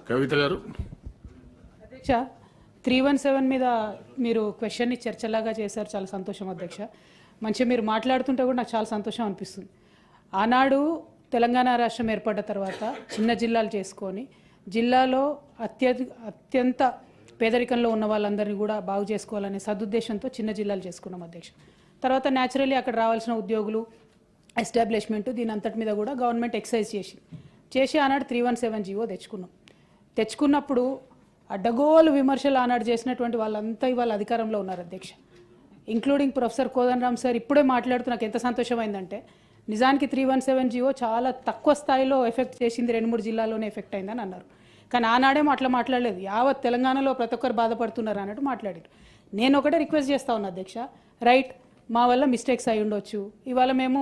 కవిత గారు. అధ్యక్ష 317 మీద మీరు క్వశ్చన్ని చర్చలాగా చేశారు, చాలా సంతోషం అధ్యక్ష. మంచిగా మీరు మాట్లాడుతుంటే కూడా నాకు చాలా సంతోషం అనిపిస్తుంది. ఆనాడు తెలంగాణ రాష్ట్రం ఏర్పడ్డ తర్వాత చిన్న జిల్లాలు చేసుకొని జిల్లాలో అత్యంత పేదరికంలో ఉన్న వాళ్ళందరినీ కూడా బాగు చేసుకోవాలనే సదుద్దేశంతో చిన్న జిల్లాలు చేసుకున్నాం అధ్యక్ష. తర్వాత న్యాచురల్లీ అక్కడ రావాల్సిన ఉద్యోగులు, ఎస్టాబ్లిష్మెంట్, దీని అంతటి మీద కూడా గవర్నమెంట్ ఎక్సైజ్ చేసి ఆనాడు 317 జీవో తెచ్చుకున్నప్పుడు అడ్డగోలు విమర్శలు ఆనాడు చేసినటువంటి వాళ్ళంతా ఇవాళ అధికారంలో ఉన్నారు అధ్యక్ష, ఇంక్లూడింగ్ ప్రొఫెసర్ కోదండరామ్ సార్. ఇప్పుడే మాట్లాడుతూ నాకు ఎంత సంతోషమైందంటే నిజానికి 317 జీవో చాలా తక్కువ స్థాయిలో ఎఫెక్ట్ చేసింది, 2-3 జిల్లాల్లోనే ఎఫెక్ట్ అయిందని అన్నారు. కానీ ఆనాడేమో అట్లా మాట్లాడలేదు, యావత్ తెలంగాణలో ప్రతి ఒక్కరు బాధపడుతున్నారు అన్నట్టు మాట్లాడారు. నేను ఒకటే రిక్వెస్ట్ చేస్తా ఉన్నా అధ్యక్ష, రైట్, మా వల్ల మిస్టేక్స్ అయి ఉండొచ్చు, ఇవాళ మేము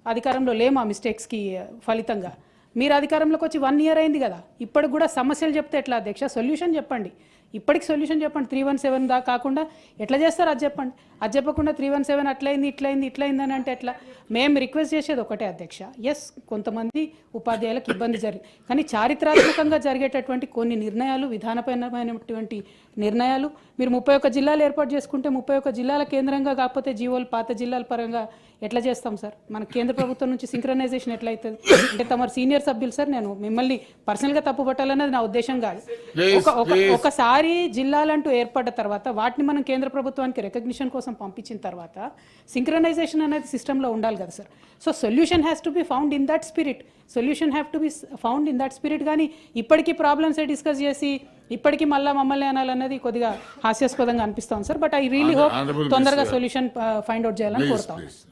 అధికారంలో లేము, ఆ మిస్టేక్స్కి ఫలితంగా మీరు అధికారంలోకి వచ్చి 1 ఇయర్ అయింది కదా, ఇప్పటికి కూడా సమస్యలు చెప్తే ఎట్లా అధ్యక్ష? సొల్యూషన్ చెప్పండి, ఇప్పటికి సొల్యూషన్ చెప్పండి. 317 దా కాకుండా ఎట్లా చేస్తారు అది చెప్పండి. అది చెప్పకుండా 317 అట్లయింది ఇట్లయింది అని అంటే ఎట్లా? మేము రిక్వెస్ట్ చేసేది ఒకటే అధ్యక్ష, ఎస్ కొంతమంది ఉపాధ్యాయులకు ఇబ్బంది జరిగింది, కానీ చారిత్రాత్మకంగా జరిగేటటువంటి కొన్ని నిర్ణయాలు, విధానపరమైనటువంటి నిర్ణయాలు, మీరు 31 జిల్లాలు ఏర్పాటు చేసుకుంటే 31 జిల్లాల కేంద్రంగా కాకపోతే జీవోలు పాత జిల్లాల పరంగా ఎట్లా చేస్తాం సార్? మన కేంద్ర ప్రభుత్వం నుంచి సింక్రనైజేషన్ ఎట్లా అవుతుంది అంటే తమరు సీనియర్ సభ్యులు సార్, నేను మిమ్మల్ని పర్సనల్గా తప్పు పట్టాలన్నది నా ఉద్దేశం కాదు. ఒకసారి జిల్లాలంటూ ఏర్పడ్డ తర్వాత వాటిని మనం కేంద్ర ప్రభుత్వానికి రికగ్నిషన్ కోసం పంపించిన తర్వాత సింక్రనైజేషన్ అనేది సిస్టంలో ఉండాలి కదా sir. So solution has to be found in that spirit. కానీ ఇప్పటికీ ప్రాబ్లమ్స్ డిస్కస్ చేసి ఇప్పటికీ మమ్మల్ని అనాలన్నది కొద్దిగా హాస్యాస్పదంగా అనిపిస్తాం sir. But I really hope తొందరగా సొల్యూషన్ ఫైండ్ అవుట్ చేయాలని కోరుతాం.